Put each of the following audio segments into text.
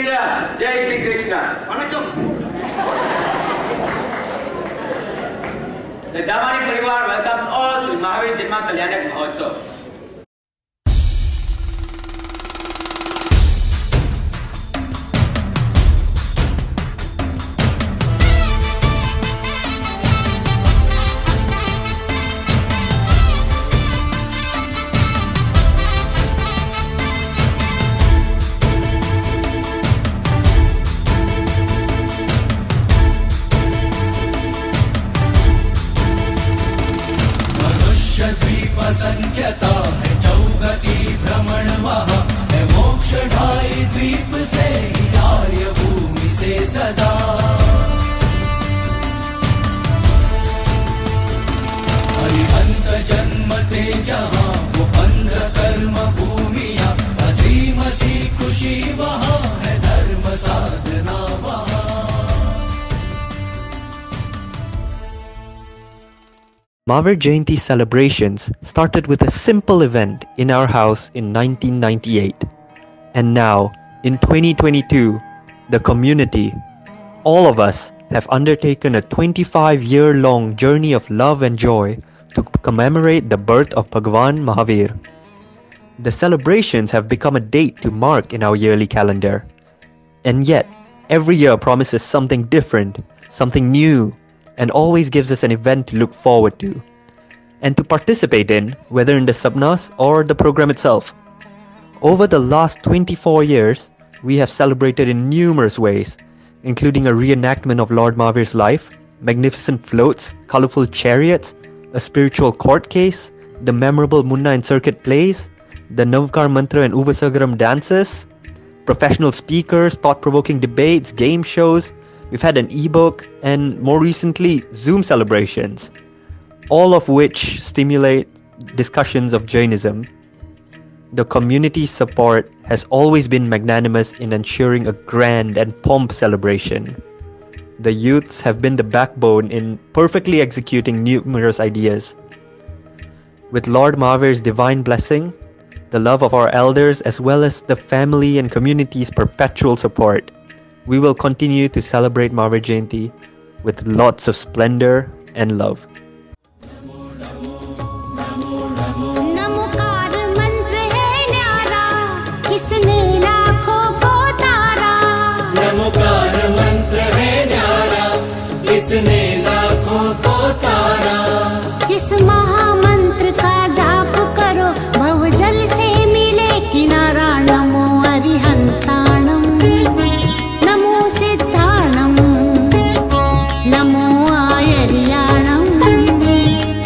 India. Jai Shri Krishna. வணக்கம். The Damani Parivar welcomes all to Mahavir Janma Kalyanak Mahotsav. असंख्यता है चौगति भ्रमण वहाँ है मोक्ष ढाई द्वीप से आर्य भूमि से सदा हरिहंत जन्मते जहाँ वो पंद्र कर्म भूमिया असीम सी खुशी वहाँ है धर्म साधना वहाँ. Mahavir Jayanti celebrations started with a simple event in our house in 1998. And now, in 2022, the community, all of us, have undertaken a 25-year-long journey of love and joy to commemorate the birth of Bhagwan Mahavir. The celebrations have become a date to mark in our yearly calendar. And yet, every year promises something different, something new, and always gives us an event to look forward to and to participate in, whether in the Sabnas or the program itself. Over the last 24 years, we have celebrated in numerous ways, including a reenactment of Lord Mahavir's life, magnificent floats, colorful chariots, a spiritual court case, the memorable Munna and Circuit plays, the Navkar Mantra and Uvasagaram dances, professional speakers, thought-provoking debates, game shows. We've had an ebook and more recently Zoom celebrations, all of which stimulate discussions of Jainism. The community's support has always been magnanimous in ensuring a grand and pomp celebration. The youths have been the backbone in perfectly executing numerous ideas. With Lord Mahavir's divine blessing, the love of our elders as well as the family and community's perpetual support, we will continue to celebrate Mahavir Jayanti with lots of splendor and love. Namokar मंत्र है न्यारा किसने लाखों को तारा नमोकार मंत्र है न्यारा इसने लाखों को तारा किस महामंत्र का जाप करो भवजल से मिले किनारा नमो अरिहंताणम नमो सिद्धाणम नमो आयर्याणम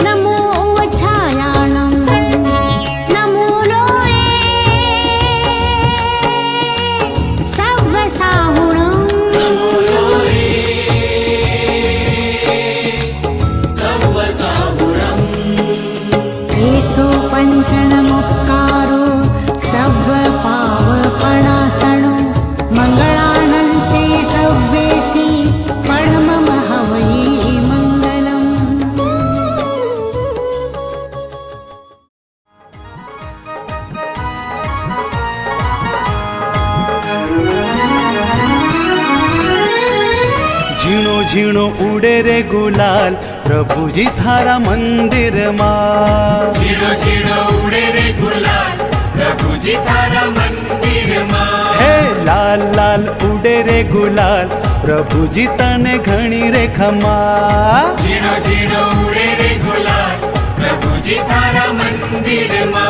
नमो उवछायाणम नमो लोये सव्वसाहुणम नमो लोये सव्वसाहुणम् एसो पंचणमुक्कारो सव्वपावपणासणो मङ्गलानन्ते सव्वेशी परमं हवये मङ्गलम् ઝીણો ઝીણો ઉડે રે ગુલાલ પ્રભુજી થારા મંદિરમાં झीणो झीणो उड़े रे गुलाल प्रभुजी थारा मंदिर मां હે લાલ લાલ ઉડે રે ગુલાલ પ્રભુજી તને ઘણી રે ખમા झीणो झीणो उड़े रे गुलाल प्रभुजी थारा मंदिर मां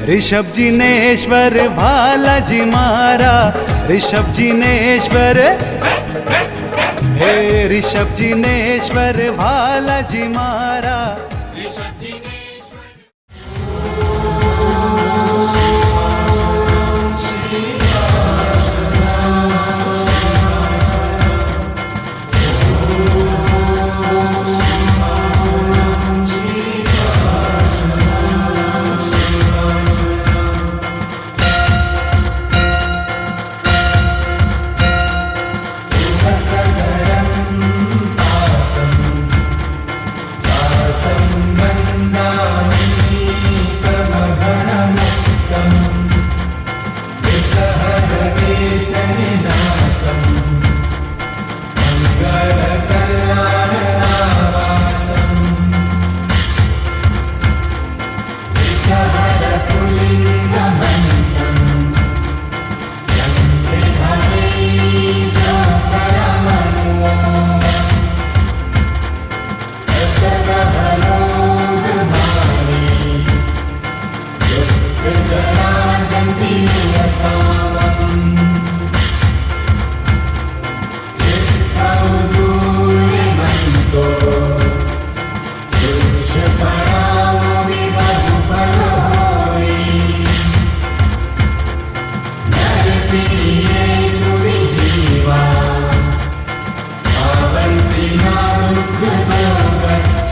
ऋषभ जिनेश्वर भालाजी मारा ऋषभ जिनेश्वर हे ऋषभ जिनेश्वर भालाजी मारा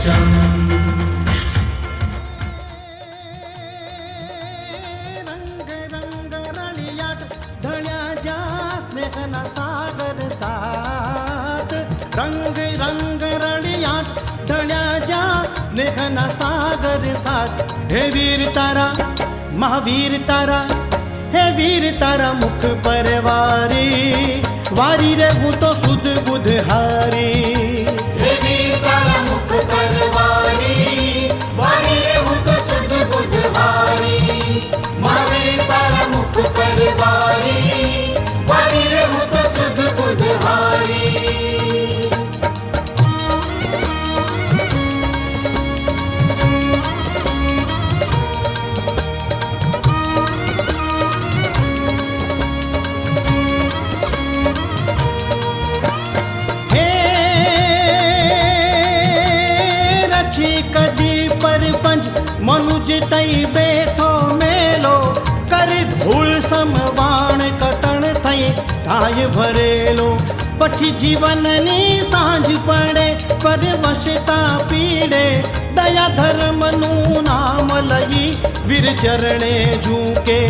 कवचम् रंग रंग रळियाट ढळ्याच्या स्नेहना सागर साथ रंग रंग रळियाट ढळ्याच्या स्नेहना सागर साथ हे वीर तारा महावीर तारा हे वीर तारा मुख परवारी वारी रे हूँ तो सुध बुध हारी हे वीर तारा मुख परवारी वारी रे हूँ तो सुध बुध हारी महावीर तारा मुख परवारी वारी रे हूँ तो सुध बुध हारी मनुज तई बैठो मेलो कर धूल समवाण कटण थई थाय भरेलो पछी जीवन नी सांझ पड़े पर वशता पीड़े दया धर्म नु नाम लई वीर चरणे झूके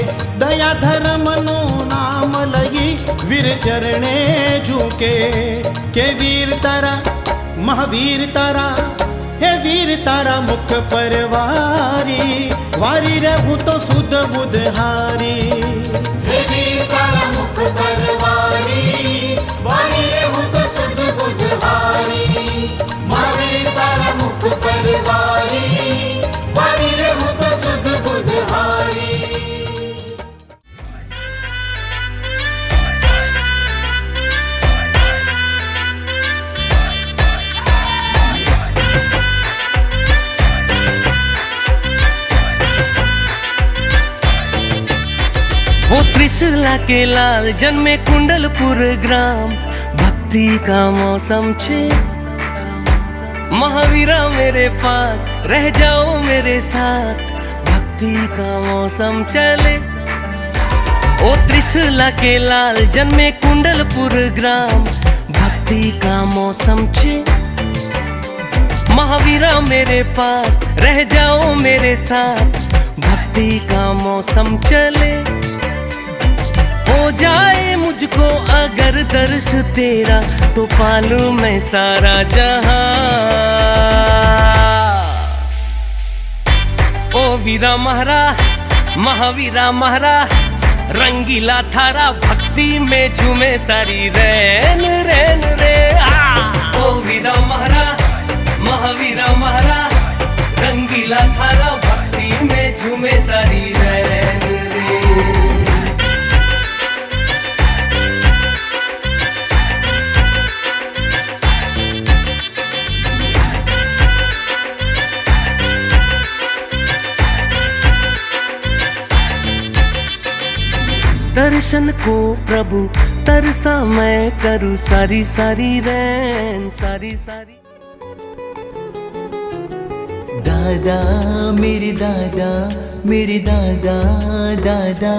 दया धर्म नु नाम लई वीर चरणे झूके के वीर तारा महावीर तारा हे वीर तारा मुख परवारी वारी रे हूँ तो सुध बुध हारी हे वीर तारा मुख परवारी वारी रे हूँ तो सुध बुध हारी महावीर तारा मुख परवारी वारी रे हूँ तो सुध बुध हारी वो त्रिशूला के लाल जन्मे कुंडलपुर ग्राम भक्ति का मौसम छे महावीरा मेरे पास रह जाओ मेरे साथ भक्ति का मौसम चले ओ त्रिशूला के लाल जन्मे कुंडलपुर ग्राम भक्ति का मौसम छे महावीरा मेरे पास रह जाओ मेरे साथ भक्ति का मौसम चले हो जाए मुझको अगर दर्श तेरा तो पालूं मैं सारा जहां ओ वीरा महारा महावीरा महारा रंगीला थारा भक्ति में झूमे सारी रैन रैन रे ओ वीरा महारा महावीरा महारा रंगीला थारा भक्ति में झूमे सारी रैन रे दर्शन को प्रभु तरसा मैं करूँ सारी सारी रैन सारी सारी दादा मेरे दादा दादा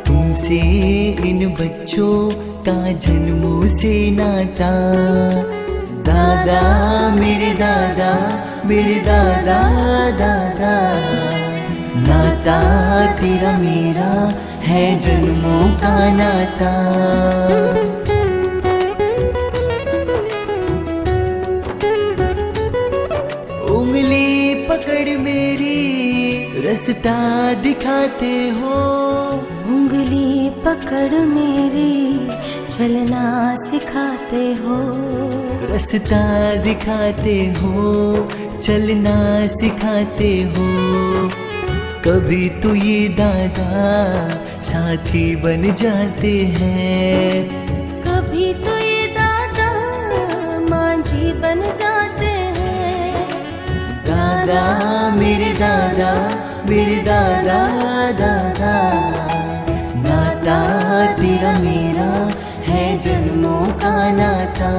तुमसे इन बच्चों का जन्मों से नाता दादा मेरे दादा दादा नाता तेरा मेरा है जन्मों का नाता उंगली पकड़ मेरी रास्ता दिखाते हो उंगली पकड़ मेरी चलना सिखाते हो रास्ता दिखाते हो चलना सिखाते हो कभी तो ये दादा साथी बन जाते हैं कभी तो ये दादा मांझी बन जाते हैं दादा मेरे दादा दादा नाता तेरा मेरा है जन्मों का नाता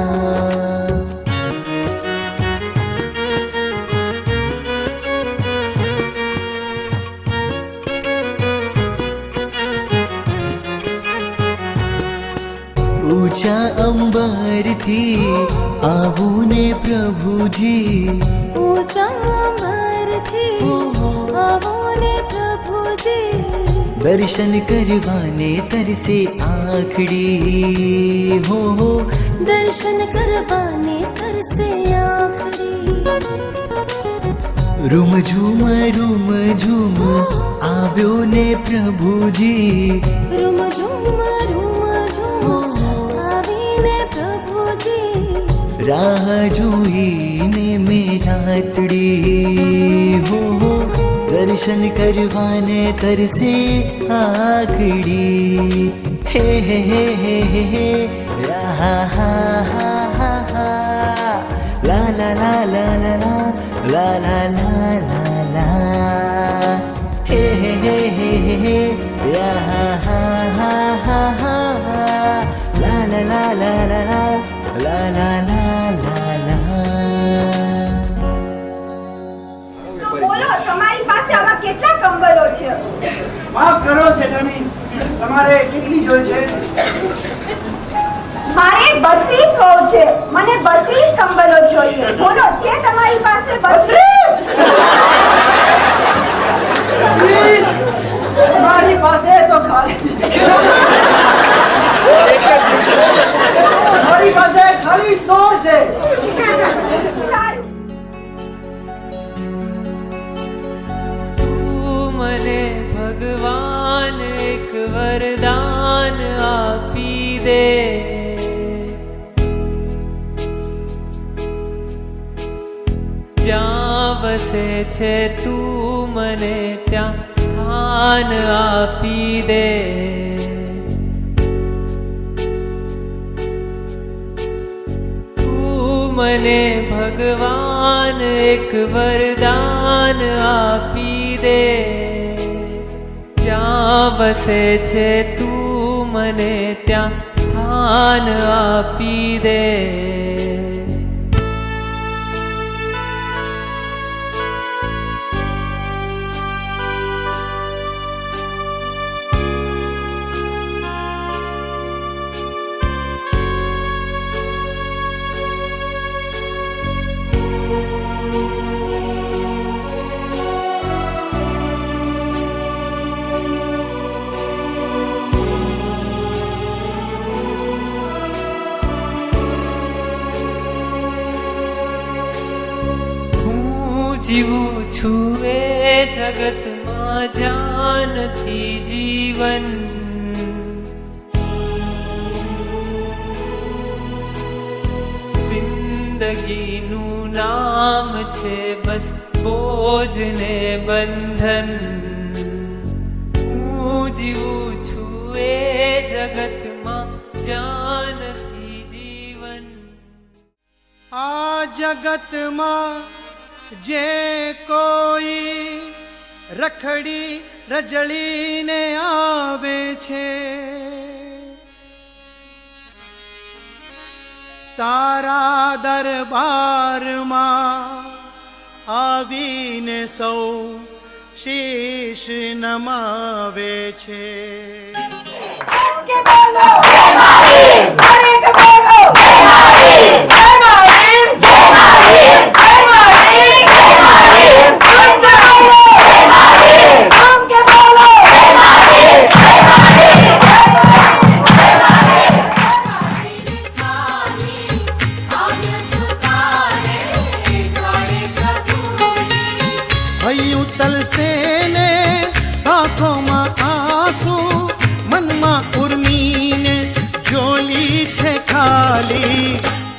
ऊंचा अंबर थी आवूने प्रभुजी ऊंचा अंबर थी आवोने प्रभुजी दर्शन करवाने तरसे आखड़ी हो दर्शन करवाने तरसे आखड़ी रूम झूम आव्यो ने प्रभुजी रूम झूम आवीने प्रभुजी राह जोईने मेरातड़ी हो दर्शन करवाने तरसे आखड़ी हे हा हा हा हा हा ला ला ला ला ला ला ला ला ला ला ला हे या हा हा हा हा हा ला ला ला ला ला ला ला ला ला ला ला બોલો તમારી પાસે આવા કેટલા કંબલો છે માફ કરો શેઠાણી, તમારે કેટલી જોઈ છે? મારે 32 હોવ છે, મને 32 કંબલો જોઈએ. બોલો છે તમારી પાસે 32? તમારી પાસે તો ખાલી મારી પાસે ખાલી 16 છે. સારું. મને ભગવાન એક વરદાન આપી દે જ્યાં વસે છે તું મને ત્યાં સ્થાન આપી દે તું મને ભગવાન એક વરદાન આપી દે જ્યાં વસે છે તું મને ત્યાં સ્થાન આપી દે જીવું છું એ જગતમાં જાનથી જીવન જિંદગીનું નામ છે બસ બોજ ને બંધન હું જીવું છું એ જગતમાં જાનથી જીવન આ જગતમાં જે કોઈ રખડી રજળીને આવે છે તારા દરબારમાં આવીને સૌ શીશ નમાવે છે કે બોલો જય મારી અરે કે બોલો જય મારી જય મારી જય મારી જય મારી જય મારી हम के बोलो जय मारी जय मारी जय मारी स्वामी आव्यो छुतारे द्वारे चतुर्जी હૈયું તલસે ને આંખોમાં આંસુ મનમાં ઉર્મીને જોલી છે ખાલી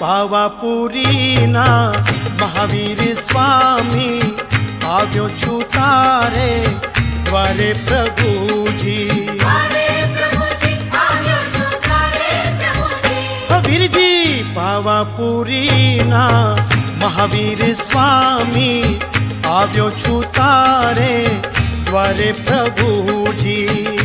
પાવાપુરીના મહાવીર સ્વામી આવ્યો છું તારે દ્વારે પ્રભુજી વીરજી પાવાપુરીના મહાવીર સ્વામી આવ્યો છું તારે દ્વારે પ્રભુજી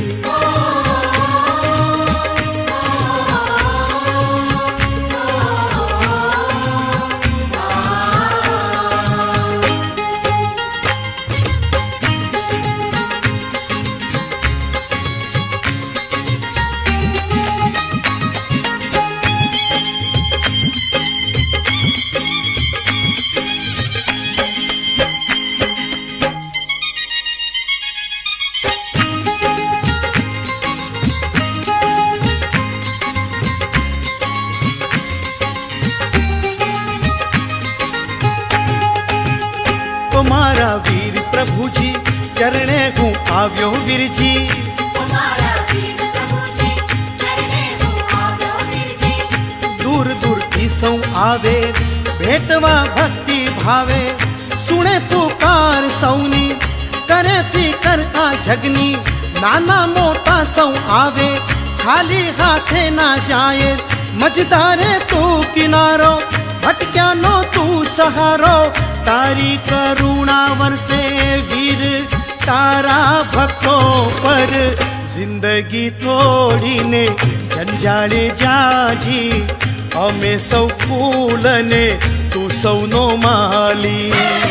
અમારા વીર પ્રભુજી ચરણે હું આવ્યો વીરજી દૂર દૂરથી સૌ આવે ભેટવા ભક્તિ ભાવે સુણે પુકાર સૌની કરે ફિકર આ જગની નાના મોટા સૌ આવે ખાલી હાથે ના જાય મજદારે તું કિનારો ભટક્યાનો તું સહારો તારી કરુણા વરસે વીર તારા ભક્તો પર જિંદગી તોડીને જંજાળે જાજી અમે સૌ ફૂલને તું સૌનો માલી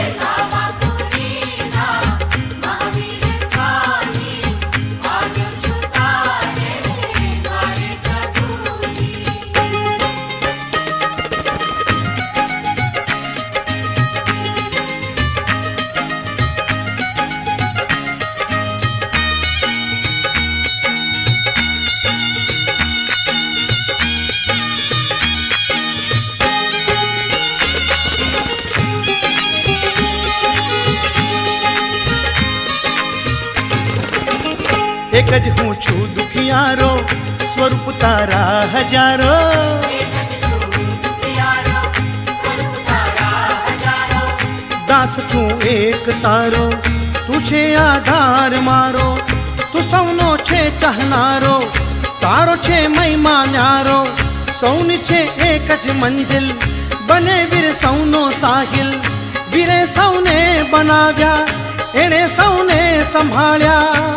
એક જ હું છું દુખિયારો સ્વરૂપ તારા હજારો દાસ છું એક તારો તું છે આધાર મારો તું સૌનો છે ચાહનારો તારો છે મહિમા ન્યારો સૌની છે એક જ મંજિલ બને વીર સૌનો સાહિલ વીરે સૌને બનાવ્યા એણે સૌને સંભાળ્યા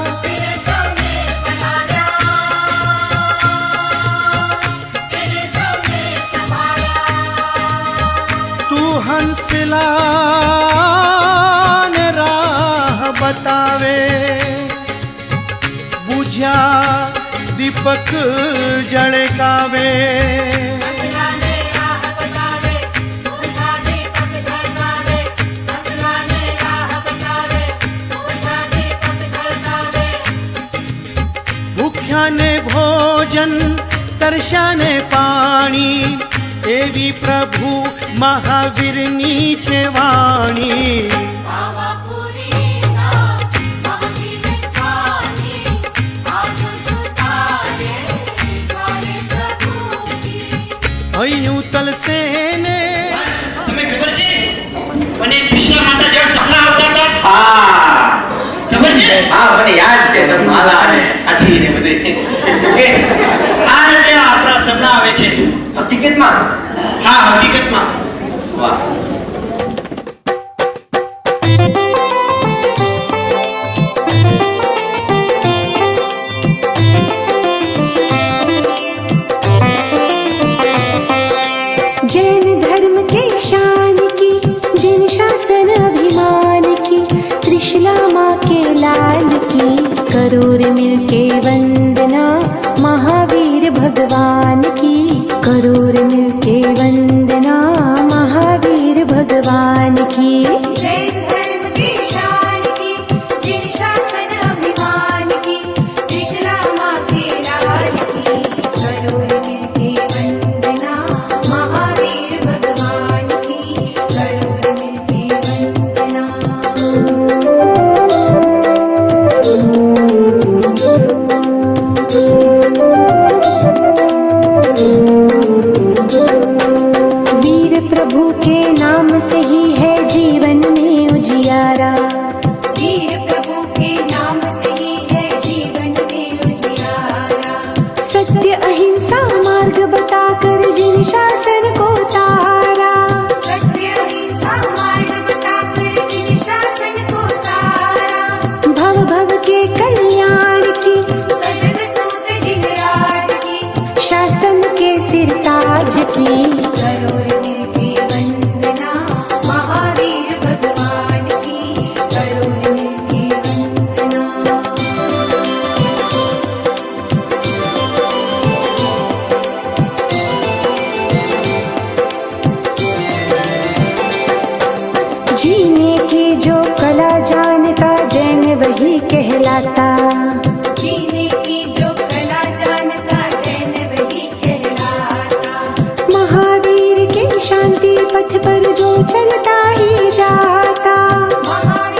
હંસલાને રાહ બતાવે બુઝ્યા દીપક જળકાવે ભૂખ્યાને ભોજન તરસ્યાને પાણી એવી પ્રભુ મહાવીરની છે વાણી હૈયું તલસે ને તમે ખબર છે મને કૃષ્ણ માતા જેવા સપના આવતા હતા હા ખબર છે હા મને યાદ છે તો માલા અને આથી ને બધું આ જે આપણા સપના આવે છે હકીકતમાં હા હકીકતમાં વાહ जैन धर्म के शान की जिन शासन अभिमान की त्रिशला माँ के लाल की करोड़ मिलके वंदना महावीर भगवान की करोड़ मिलके वंदना महावीर भगवान की जैन धर्म के शान की जिन शासन अभिमान की त्रिशला माँ के लाल की करोड़ मिलके वंदना महावीर भगवान की करोड़ मिलके वंदना वीर प्रभु के नाम से ही है जीवन में उजियारा वीर प्रभु के नाम से ही है जीवन में उजियारा सत्य अहिंसा मार्ग बताकर जिन शासन को तारा सत्य अहिंसा मार्ग बताकर जिन शासन को तारा भव भव के कल्याण की सजग सूत जिन राज की शासन के सिर ताज की करोड़ मिलके वंदना महावीर भगवान की करोड़ मिलके वंदना जीने की जो कला जानता जैन वही कहलाता जीने की जो कला जानता जैन वही कहलाता महावीर के शांति पथ पर जो चलता ही जाता महावीर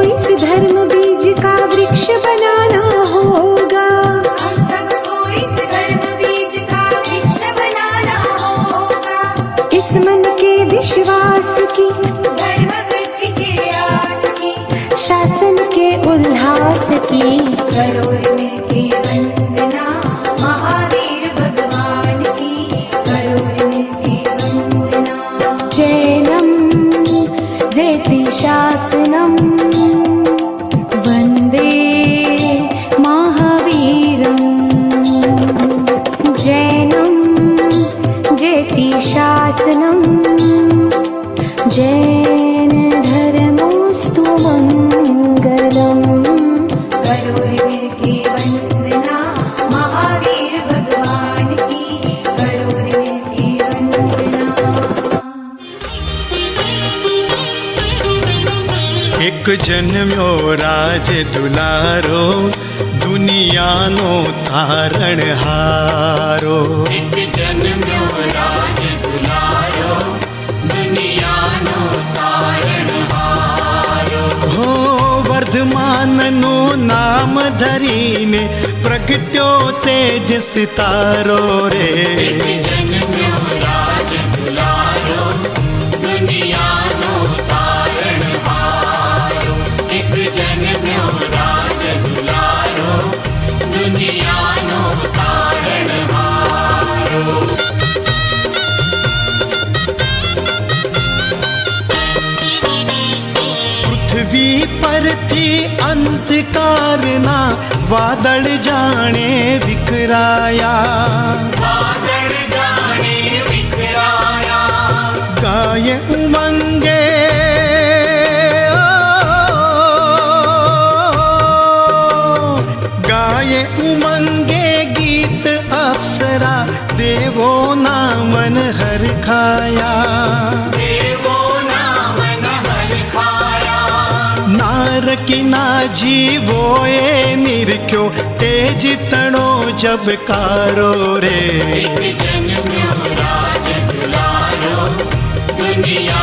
इस धर्म बीज का वृक्ष बनाना होगा। हम सबको इस धर्म बीज का वृक्ष बनाना होगा। इस मन के विश्वास की, धर्म वृत्ति के आस की, शासन के उल्लास की, करो मिलके वंदना महावीर भगवान की, करो मिलके वंदना। जैनम जयति शासनम वंदे महावीरम। जैनम जयति शासनम जैन धर्मोस्तु मंगलम। करो मिलके वंदना महावीर भगवान की, करो मिलके वंदना। एक जन्म्यो राज दुलारो, दुनियानो तारण हारो। एक जन्म्यो राज दुलारो, दुनियानो तारण हारो। हो वर्धमाननो नाम धरीने, प्रगट्यो तेज सितारो रे। एक जन्म्यो राज दुलारो, दुनियानो तारण हारो। एक जन्म्यो राज दुलारो, दुनियानो तारण हारो। पृथ्वी पर थी अंधकार ना, वादळ जाने विखराया। वादळ जाने विखराया। गाय उमंगे गाय उमंगे गीत अप्सरा, देवो नामन हर खाया। देवो नामन हर खाया। नार की ना जीवोए निरख्यो, तेज तणो जब कारो रे। एक जन्म्यो राज दुलारो, दुनिया